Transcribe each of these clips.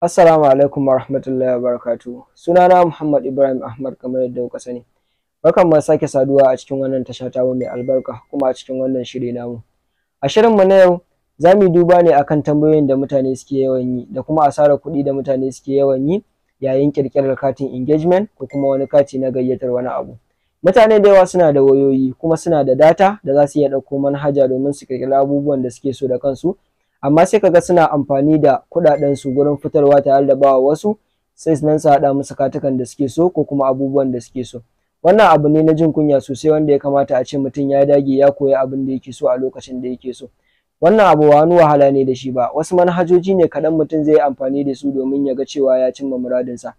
Assalamu alaikum wa rahmatullahi wa barakatuhu. Sunana Muhammad Ibrahim Ahmad kamar yadda kuka sani. Barkan mu sake saduwa a cikin wannan tasha ta mai albarka kuma a cikin wannan shiri namu. A shirin mu na yau za mu yi duba ne akan tambayoyin da mutane suke yawan yi da kuma asarar kuɗi da mutane suke yawan yi yayin ƙirƙirar katin engagement ko kuma wani kati na gayyatar wani abu. Mutane da yawa suna da wayoyi kuma suna da data da za su iya ɗauko manhaja domin su ƙirƙiri abubuwan da suke so da kansu. Amma sai kaga suna amfani da kuɗaɗensu gurin fitarwa tare da bawa wasu sai nan su haɗa musu katukan da suke so ko kuma abubuwan da suke so. Wannan abu ne na jin kunya sosai wanda ya kamata a ce mutum ya dage ya koyi abin da yake so a lokacin da yake so. Wannan abu ba wani wahala ne da shi ba, wasu manhajoji ne kaɗan mutum zai yi amfani da su domin ya ga cewa ya cimma muradinsa.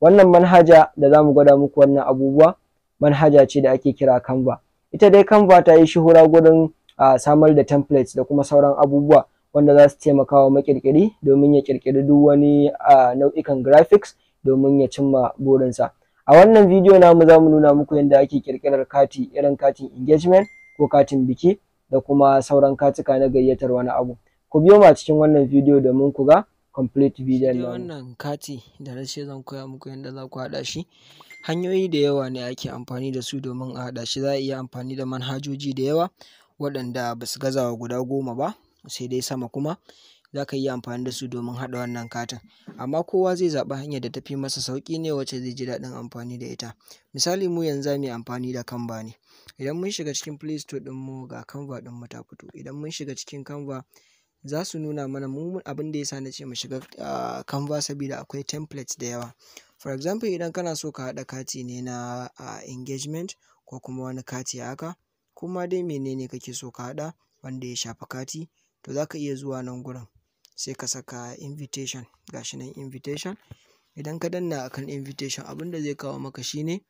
Wannan manhaja da za mu gwada muku wannan abubuwa manhaja ce da ake kira Canva. Ita dai Canva ta yi shuhura gurin samar da templates da kuma sauran abubuwa wanda za su taimaka wa maƙirƙiri domin ya ƙirƙiri duk wani nau'ikan graphics domin ya cimma burinsa. A wannan bidiyo namu za mu nuna muku yadda ake ƙirƙirar kati irin katin engagement ko katin biki da kuma sauran katuka na gayyatar wani abu. Ku biyo mu a cikin wannan bidiyo domin ku ga complete bidiyon namu. Wannan kati da na ce zan koya muku yadda za ku haɗa shi, hanyoyi da yawa ne ake amfani da su domin a haɗa shi. Za a iya amfani da manhajoji da yawa waɗanda ba su gaza wa guda 10 ba, sai dai sama kuma za ka iya amfani da su domin haɗa wannan katin. Amma kowa zai zaɓi hanyar da ta fi masa sauƙi ne wacce zai ji daɗin amfani da ita. Misali mu yanzu za mu yi amfani da Canva ne. Idan mun shiga cikin Play Store ɗinmu ga Canva ɗinmu ta fito. Idan mun shiga cikin Canva za su nuna mana mu abin da ya sa na ce mu shiga Canva saboda akwai templates da yawa. For example idan kana so ka haɗa kati ne na engagement ko kuma wani kati haka, kuma dai menene kake so ka haɗa wanda ya shafi kati, to za ka iya zuwa nan gurin sai ka saka invitation, ga shi nan invitation. Idan ka danna akan invitation abin da zai kawo maka shine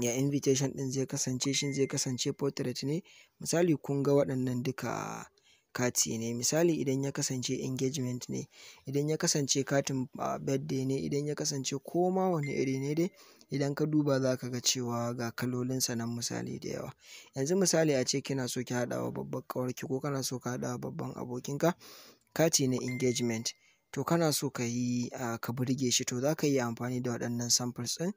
ya invitation ɗin zai kasance, shin zai kasance portrait ne. Misali kun ga waɗannan duka kati ne. Misali idan ya kasance engagement ne, idan ya kasance katin birthday ne, idan ya kasance koma wani iri ne dai, idan ka duba za ka ga cewa ga kalolinsa nan misali da yawa. Yanzu misali a ce kina so ki haɗa wa babbar ƙawarki ko kana so ka haɗa wa babban abokinka kati na engagement, to kana so ka yi ka burge shi, to za ka yi amfani da waɗannan samples ɗin.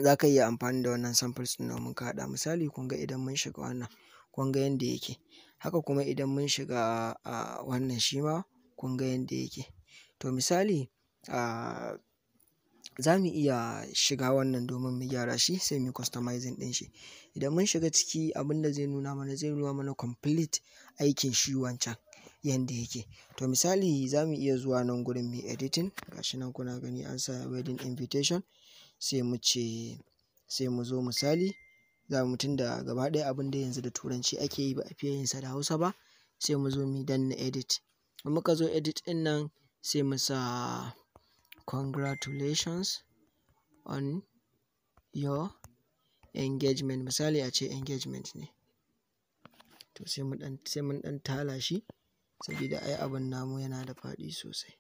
Za ka iya amfani da wannan samples ɗin domin ka haɗa. Misali kun ga idan mun shiga wannan kun ga yanda yake, haka kuma idan mun shiga wannan shi ma kun ga yanda yake. To misali za mu iya shiga wannan domin mu gyara shi sai mu customizing ɗin shi. Idan mun shiga ciki abin da zai nuna mana complete aikin shi wancan yanda yake. To misali za mu iya zuwa nan gurin mu yi editing, ga shi nan kuna gani an sa wedding invitation, sai mu ce sai mu zo misali za mu tunda gaba ɗaya abin da yanzu da turanci ake yi ba a fiye yin sa da Hausa ba, sai mu zo mu danna edit. In muka zo edit ɗin nan sai mu sa congratulations on your engagement. Misali a ce engagement ne, to sai mun ɗan tala shi saboda ai abin namu yana da faɗi sosai.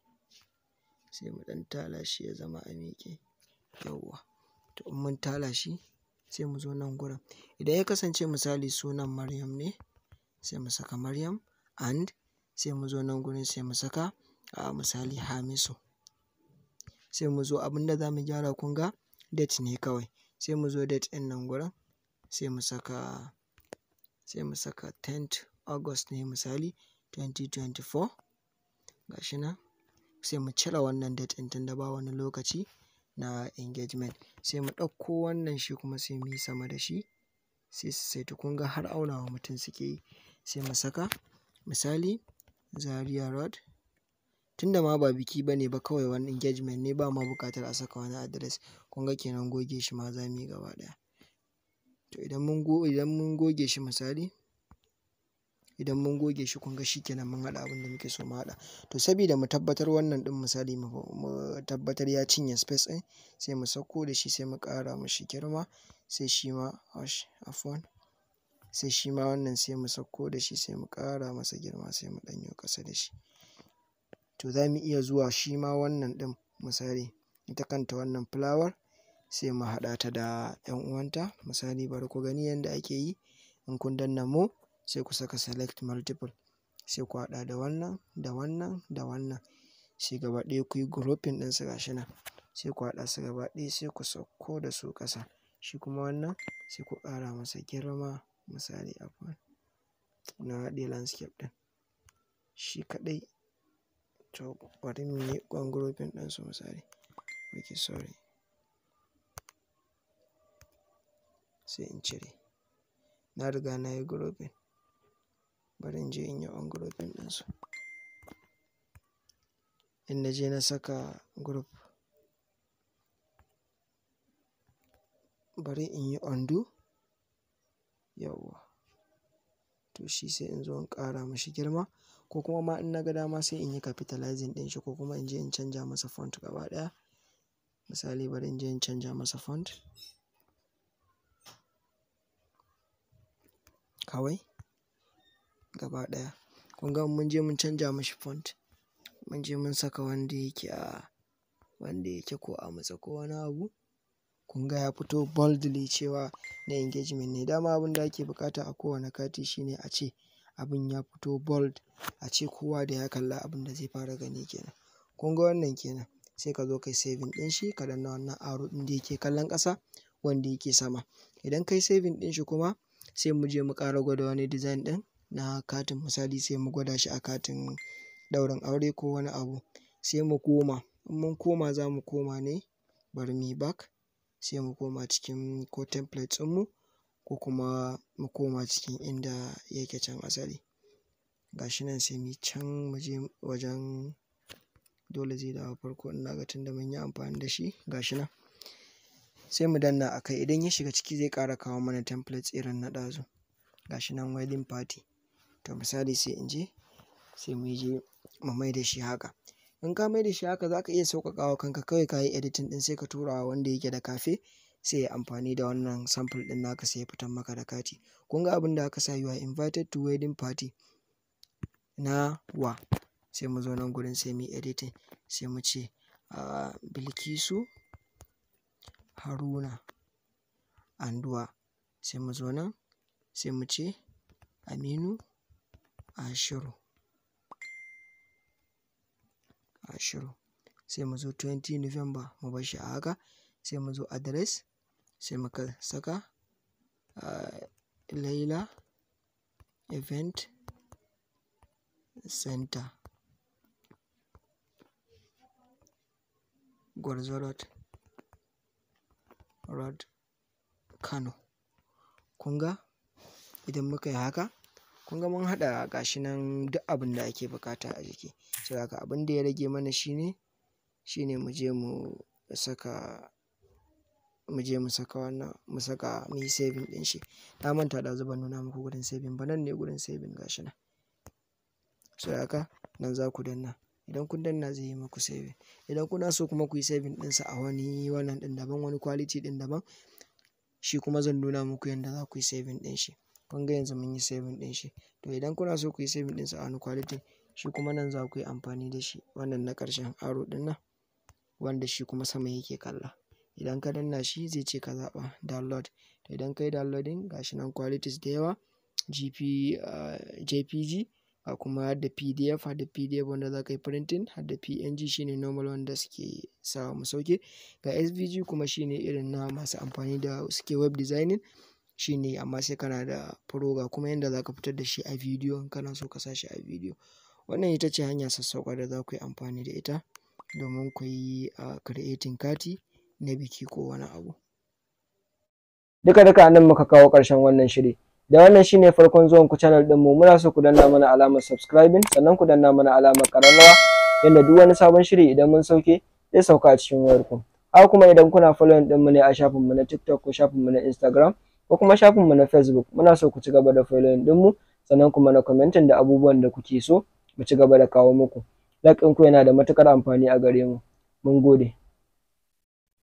Sai mu ɗan tala shi ya zama a miƙe yauwa. To in mun tala shi sai mu zo nan gurin. Idan ya kasance misali sunan Maryam ne sai mu saka Maryam, and sai mu zo nan gurin sai mu saka misali Hamisu. Sai mu zo abin da za mu gyara kun ga date ne kawai. Sai mu zo date ɗin nan gurin sai mu saka 10th August ne misali 2024, ga shi nan. Sai mu cire wannan date ɗin tunda ba wani lokaci na engagement. Sai mu ɗauko wannan shi kuma sai mu yi sama da shi sai su saitu. Kun ga har aunawa mutum suke yi. Sai mu saka misali Zaria Road, tunda ma ba biki ba ne ba kawai wani engagement ne, ba ma buƙatar a saka wani address. Kun ga kenan goge shi ma za mu yi gaba ɗaya. To idan mun goge shi misali, idan mun goge shi kun ga shi kenan mun haɗa abin da muke so mu haɗa. To saboda mu tabbatar wannan ɗin misali mu tabbatar ya cinye space ɗin, sai mu sauko da shi sai mu ƙara mashi girma. Sai shi ma sai shi ma wannan sai mu sauko da shi sai mu ƙara masa girma sai mu ɗan yo ƙasa da shi. To za mu iya zuwa shi ma wannan ɗin misali ita kanta wannan fulawar sai mu haɗa ta da 'yan uwanta. Misali bari ku gani yanda ake yi. In kun danna more sai ku saka select multiple, sai ku haɗa da wannan da wannan da wannan, sai gaba ɗaya ku yi grouping ɗinsu gashi nan, sai ku haɗa su gaba ɗaya sai ku sauko da su ƙasa. Shi kuma wannan sai ku ƙara masa girma, misali afwan na haɗe landscape ɗin shi kaɗai. To bari mu yi grouping ɗinsu misali, okay sorry, sai in cire, na riga na yi grouping, bari in je in yi ungrouping ɗinsu. In na je na saka group, bari in yi undo, yawwa, to shi sai in zo in ƙara mashi girma, ko kuma ma in na ga dama sai in yi capitalizing ɗin shi, ko kuma in je in canja masa font gaba ɗaya. Misali bari in je in canja masa font kawai gaba ɗaya. Kun ga mun je mun canja mashi font, mun je mun saka wanda yake ko a matse ko wani abu, kun ga ya fito boldly cewa na engagement ne. Dama abin da ake buƙata a kowane kati shine a ce abin ya fito bold, a ce kowa da ya kalla abin da zai fara gani kenan. Kun ga wannan kenan, sai ka zo kai saving ɗin shi, ka danna wannan arrow ɗin da yake kallon ƙasa wanda yake sama. Idan kai saving ɗin shi kuma sai mu je mu ƙara gwada wani design ɗin na katin, misali sai mu gwada shi a katin ɗaurin aure ko wani abu, sai mu koma, in mun koma za mu koma ne, bari mu yi back, sai mu koma cikin ko templates ɗinmu, ko kuma mu koma cikin inda yake can asali. Gashi nan sai mu can mu je wajen, dole zai dawo farko ina ga tunda mun yi amfani da shi, gashi nan sai mu danna a kai. Idan ya shiga ciki zai ƙara kawo mana templates irin na ɗazu, gashi nan wedding party. To misali sai in je, sai mu je mu mai da shi haka. In ka mai da shi haka za ka iya sauƙaƙa wa kanka, kawai ka yi editing ɗin sai ka tura wa wanda yake da cafe, sai ya amfani da wannan sample ɗin naka sai ya fitar maka da kati. Kun ga abin da aka sa you are invited to wedding party na wa, sai mu zo nan gurin sai mu yi editing, sai mu ce Bilkisu Haruna Anduwa, sai mu zo nan sai mu ce Aminu Ashiru, sai mu zo 20 November mu bar shi a haka, sai mu zo address, sai muka saka Laila Event Center, Gwarzo Road, Kano. Kun ga idan muka yi haka, kun ga mun haɗa gashi nan duk abin da ake buƙata a jiki. Sai haka abin da ya rage mana shine mu je mu saka wannan, mu yi saving ɗin shi. Na manta da ban nuna muku gurin saving ba, nan ne gurin saving gashi nan. Sai haka nan za ku danna, idan kun danna zai yi muku saving. Idan kuna so kuma ku yi saving ɗinsa a wani wannan ɗin daban, wani quality ɗin daban, shi kuma zan nuna muku yadda za ku yi saving ɗin shi. Kun ga yanzu mun yi saving ɗin shi. To idan kuna so ku yi saving ɗinsa a wani quality, shi kuma nan za ku yi amfani da shi, wannan na ƙarshen arrow ɗin nan, wanda shi kuma sama yake kalla. Idan ka danna shi zai ce ka zaɓa download. To idan ka yi downloading gashi nan qualities da yawa, JPG, kuma har da PDF, wanda za ka yi printing, har da PNG shine normal wanda suke sawa mu sauke. Ga SVG kuma shine irin na masu amfani da suke web designing shine, amma sai kana da pro, ga kuma yanda za ka fitar da shi a video in kana so ka sa shi a video. Wannan ita ce hanya sassauƙa da za ku yi amfani da ita domin ku yi creating kati na biki ko wani abu. Duka nan muka kawo ƙarshen wannan shiri. Da wannan shine farkon zuwan ku channel din mu, muna so ku danna mana alamar subscribing, sannan ku danna mana alamar ƙararrawa, yanda duk wani sabon shiri idan mun sauke zai sauka a cikin wayar ku. Haka kuma idan kuna following din mu ne a shafin mu na TikTok ko shafin mu na Instagram ko kuma shafin mu na Facebook, muna so ku ci gaba da following din mu, sannan kuma na commenting da abubuwan da kuke so mu ci gaba da kawo muku. Like ɗinku yana da matukar amfani a gare mu. Mun gode.